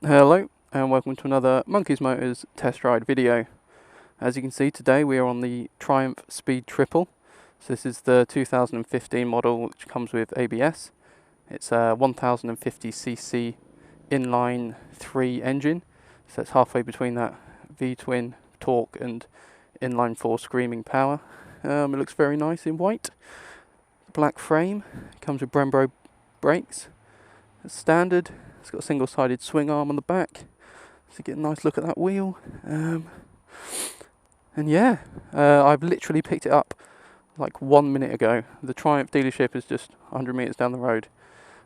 Hello and welcome to another Monkeys Motors test ride video. As you can see, today we are on the Triumph Speed Triple. So this is the 2015 model which comes with ABS. It's a 1050cc inline 3 engine, so it's halfway between that V-twin torque and inline 4 screaming power. It looks very nice in white. Black frame, comes with Brembo brakes. It's standard. It's got a single-sided swing arm on the back, so get a nice look at that wheel. And yeah, I've literally picked it up like 1 minute ago. The Triumph dealership is just 100 metres down the road,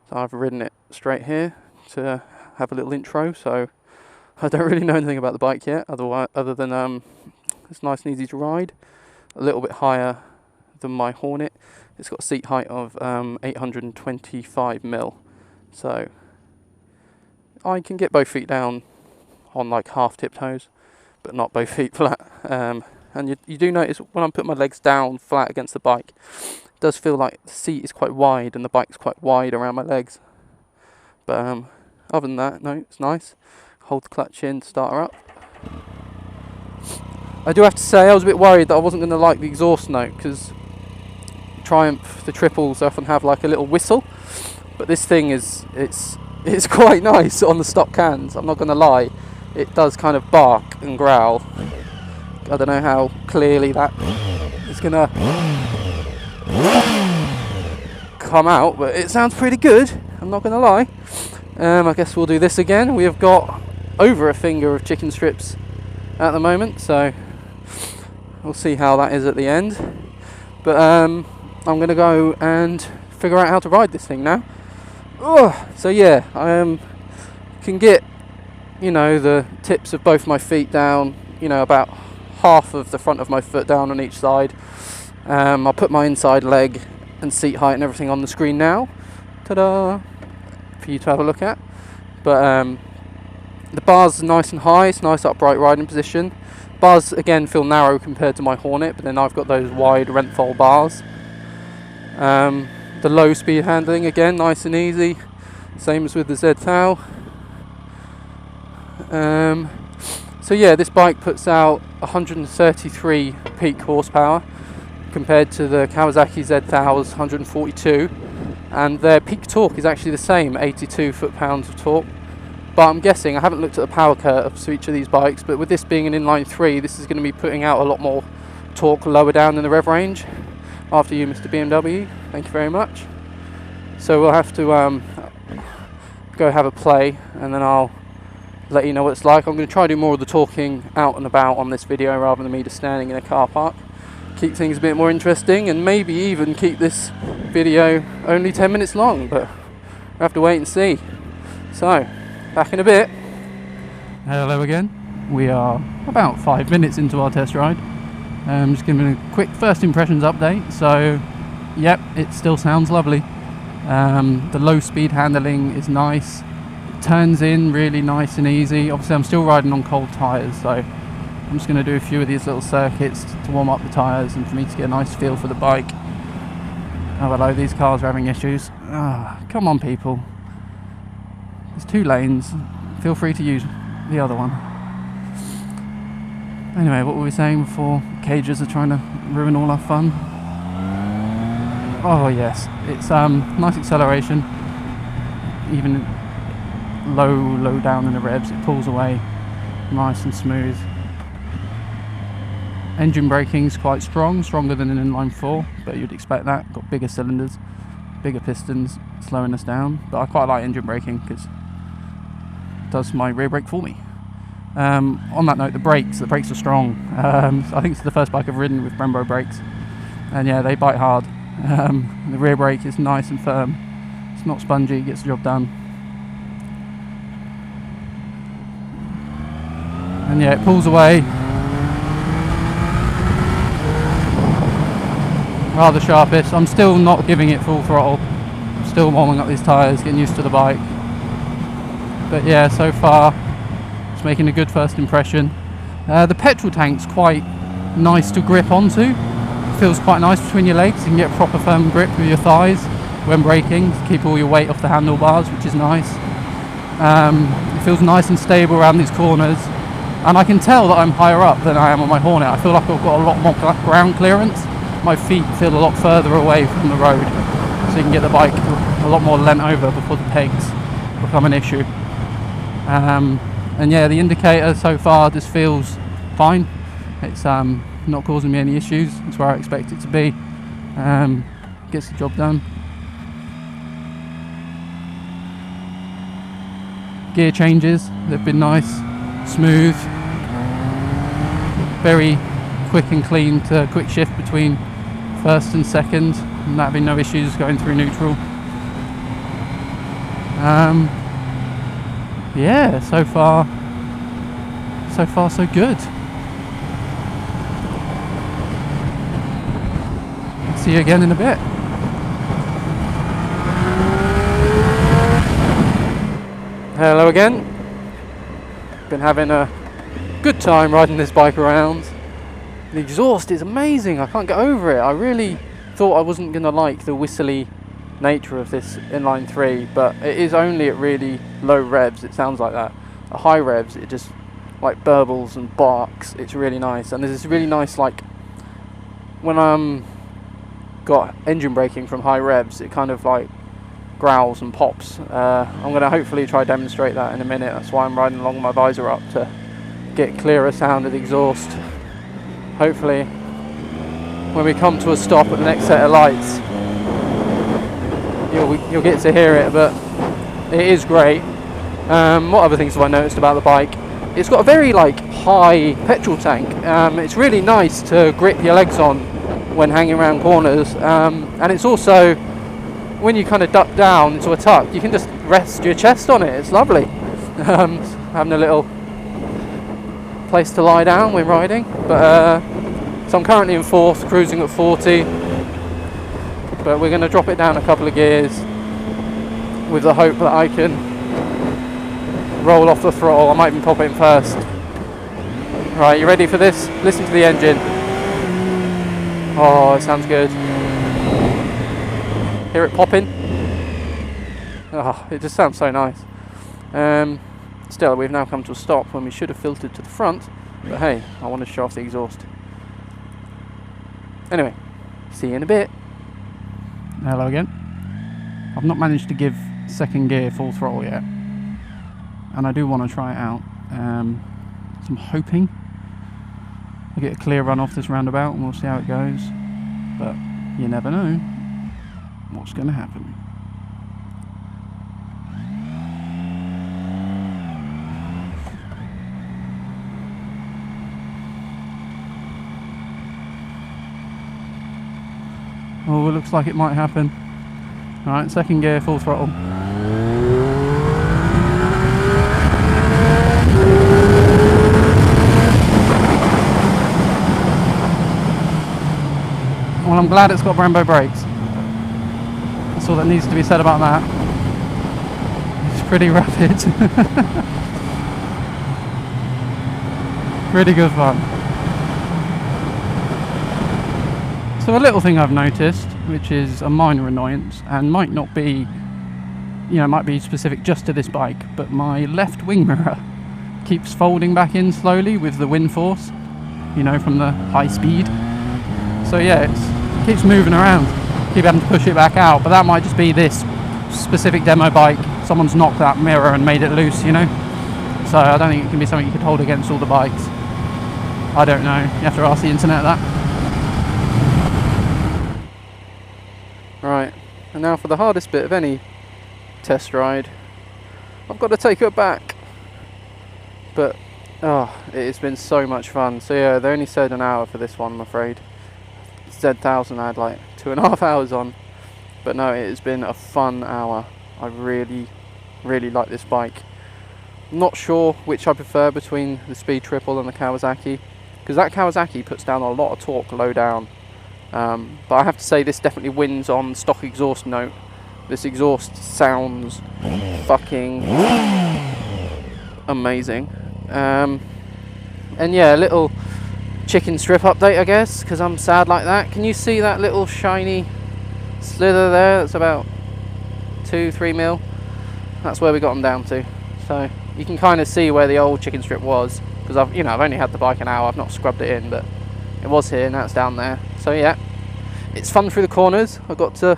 so I've ridden it straight here to have a little intro. So I don't really know anything about the bike yet, other than it's nice and easy to ride. A little bit higher than my Hornet. It's got a seat height of 825mm, so I can get both feet down on like half tiptoes, but not both feet flat. And you do notice when I'm putting my legs down flat against the bike, it does feel like the seat is quite wide and the bike's quite wide around my legs. But other than that, no, it's nice. Hold the clutch in, start her up. I do have to say I was a bit worried that I wasn't going to like the exhaust note, because Triumph, the triples often have like a little whistle, but this thing it's quite nice on the stock cans, I'm not going to lie. It does kind of bark and growl. I don't know how clearly that is going to come out, but it sounds pretty good, I'm not going to lie. I guess we'll do this again. We have got over a finger of chicken strips at the moment, so we'll see how that is at the end. But I'm going to go and figure out how to ride this thing now. So yeah, I can get, the tips of both my feet down, about half of the front of my foot down on each side. I'll put my inside leg and seat height and everything on the screen now, ta-da, for you to have a look at. But the bars are nice and high, it's nice upright riding position. Bars again feel narrow compared to my Hornet, but then I've got those wide Renthal bars. The low speed handling again, nice and easy, same as with the Z-Thou. So yeah, this bike puts out 133 peak horsepower compared to the Kawasaki Z-Thou's 142, and their peak torque is actually the same, 82 foot-pounds of torque. But I'm guessing, I haven't looked at the power curves for each of these bikes, but with this being an inline 3, this is going to be putting out a lot more torque lower down in the rev range. After you, Mr. BMW, thank you very much. So we'll have to go have a play, and then I'll let you know what it's like. I'm going to try to do more of the talking out and about on this video rather than me just standing in a car park. Keep things a bit more interesting, and maybe even keep this video only 10 minutes long, but we'll have to wait and see. So, back in a bit. Hello again. We are about 5 minutes into our test ride. Just giving a quick first impressions update. So, yep, it still sounds lovely. The low speed handling is nice. It turns in really nice and easy. Obviously, I'm still riding on cold tyres, so I'm just going to do a few of these little circuits to warm up the tyres and for me to get a nice feel for the bike. Oh hello, these cars are having issues. Come on, people. There's 2 lanes. Feel free to use the other one. Anyway, what were we saying before? Cages are trying to ruin all our fun. Oh yes, it's nice acceleration. Even low down in the revs, it pulls away nice and smooth. Engine braking's quite strong, stronger than an inline 4, but you'd expect that. Got bigger cylinders, bigger pistons, slowing us down. But I quite like engine braking because it does my rear brake for me. On that note, the brakes are strong. I think it's the first bike I've ridden with Brembo brakes, and yeah, they bite hard. The rear brake is nice and firm. It's not spongy, it gets the job done. And yeah, it pulls away rather sharpish. I'm still not giving it full throttle. I'm still warming up these tyres, getting used to the bike. But yeah, so far making a good first impression. The petrol tank's quite nice to grip onto. Feels quite nice between your legs. You can get a proper firm grip with your thighs when braking to keep all your weight off the handlebars, which is nice. It feels nice and stable around these corners, and I can tell that I'm higher up than I am on my Hornet. I feel like I've got a lot more ground clearance. My feet feel a lot further away from the road, so you can get the bike a lot more leant over before the pegs become an issue. And yeah, the indicator so far just feels fine. It's not causing me any issues. It's where I expect it to be. Gets the job done. Gear changes, they've been nice, smooth, very quick and clean to quick shift between first and second, and there have been no issues going through neutral. Yeah, so far so good. See you again in a bit. Hello again. Been having a good time riding this bike around. The exhaust is amazing. I can't get over it. I really thought I wasn't going to like the whistly nature of this inline 3, but it is only at really low revs. It sounds like that. At high revs it just like burbles and barks. It's really nice, and there's this really nice, like, when I'm got engine braking from high revs, it kind of like growls and pops. I'm going to hopefully try demonstrate that in a minute. That's why I'm riding along with my visor up, to get clearer sound of the exhaust. Hopefully when we come to a stop at the next set of lights, you'll get to hear it, but it is great. What other things have I noticed about the bike? It's got a very like high petrol tank. It's really nice to grip your legs on when hanging around corners, and it's also, when you kind of duck down into a tuck, you can just rest your chest on it. It's lovely. Having a little place to lie down when riding. But so I'm currently in 4th, cruising at 40, but we're going to drop it down a couple of gears with the hope that I can roll off the throttle. I might even pop it in first. Right, you ready for this? Listen to the engine. Oh, it sounds good. Hear it popping? Oh, it just sounds so nice. Still, we've now come to a stop when we should have filtered to the front, but hey, I want to show off the exhaust. Anyway, see you in a bit. Hello again. I've not managed to give second gear full throttle yet, and I do want to try it out. So I'm hoping I get a clear run off this roundabout, and we'll see how it goes, but you never know what's going to happen. Oh, it looks like it might happen. Alright, second gear, full throttle. Well, I'm glad it's got Brembo brakes. That's all that needs to be said about that. It's pretty rapid. Pretty good fun. So a little thing I've noticed, which is a minor annoyance and might not be, might be specific just to this bike, but my left wing mirror keeps folding back in slowly with the wind force, from the high speed. So yeah, it keeps moving around. Keep having to push it back out, but that might just be this specific demo bike. Someone's knocked that mirror and made it loose, So I don't think it can be something you could hold against all the bikes. I don't know. You have to ask the internet that. Right, and now for the hardest bit of any test ride. I've got to take her back, but it has been so much fun. So yeah, they only said an hour for this one, I'm afraid. Z1000 I had like 2.5 hours on, but no, it has been a fun hour. I really like this bike. I'm not sure which I prefer between the Speed Triple and the Kawasaki, because that Kawasaki puts down a lot of torque low down. But I have to say this definitely wins on stock exhaust note. This exhaust sounds fucking amazing. And yeah, a little chicken strip update, I guess, because I'm sad like that. Can you see that little shiny slither there? That's about 2-3 mil. That's where we got them down to. So you can kind of see where the old chicken strip was, because I've only had the bike an hour. I've not scrubbed it in, but it was here. Now it's down there. So yeah, it's fun through the corners. I got to,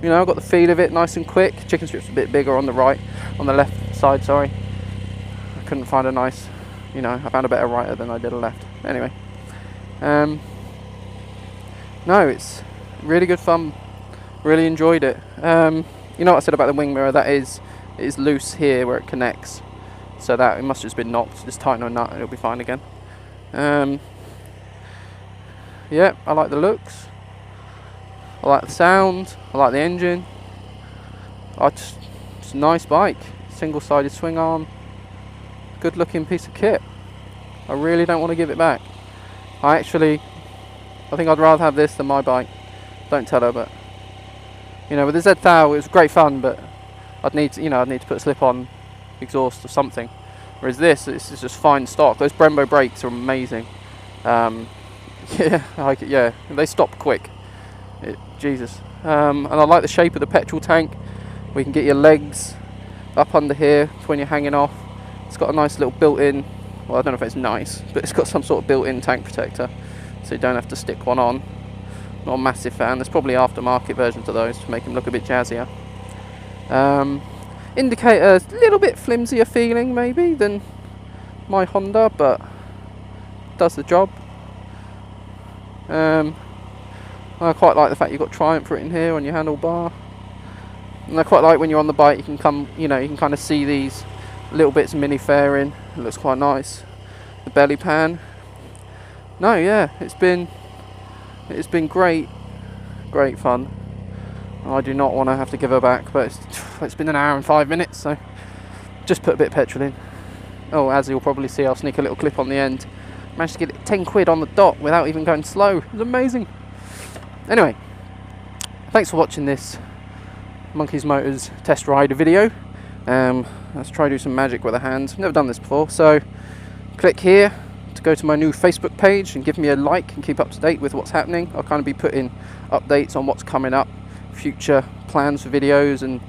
I got the feel of it, nice and quick. Chicken strip's a bit bigger on the left side. Sorry, I couldn't find a nice, I found a better righter than I did a left. Anyway, no, it's really good fun. Really enjoyed it. You know what I said about the wing mirror? It is loose here where it connects, so that it must have just been knocked. Just tighten a nut and it'll be fine again. Yeah, I like the looks. I like the sound. I like the engine. It's a nice bike. Single-sided swing arm. Good looking piece of kit. I really don't want to give it back. I think I'd rather have this than my bike. Don't tell her, but with the Z1000 it was great fun, but I'd need to put a slip-on exhaust or something. Whereas this is just fine stock. Those Brembo brakes are amazing. Yeah, they stop quick. Jesus. And I like the shape of the petrol tank. We can get your legs up under here when you're hanging off. It's got a nice little built-in, well, I don't know if it's nice, but it's got some sort of built-in tank protector, so you don't have to stick one on. Not a massive fan. There's probably aftermarket versions of those to make them look a bit jazzier. Indicator, a little bit flimsier feeling maybe than my Honda, but does the job. I quite like the fact you've got Triumph written here on your handlebar, and I quite like when you're on the bike you can kind of see these little bits of mini fairing. It looks quite nice. The belly pan. No, yeah, it's been great fun. I do not want to have to give her back, but it's been an hour and 5 minutes, so just put a bit of petrol in. Oh, as you'll probably see, I'll sneak a little clip on the end. Managed to get it 10 quid on the dot without even going slow. It was amazing. Anyway, thanks for watching this Monkeys Motors test ride video. Let's try to do some magic with a hand. Never done this before, so click here to go to my new Facebook page and give me a like and keep up to date with what's happening. I'll kind of be putting updates on what's coming up, future plans for videos, and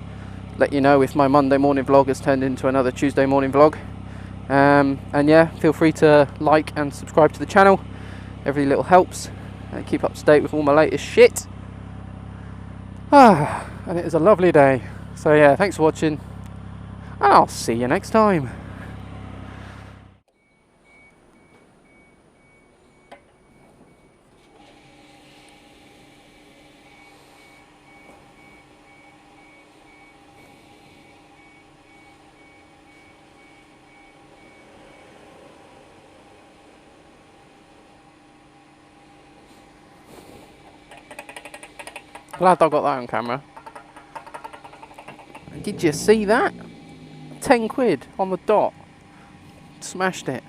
let you know if my Monday morning vlog has turned into another Tuesday morning vlog. And yeah, feel free to like and subscribe to the channel. Every little helps. And keep up to date with all my latest shit. And it is a lovely day. So yeah, thanks for watching, and I'll see you next time. Glad I got that on camera. Did you see that? 10 quid on the dot. Smashed it.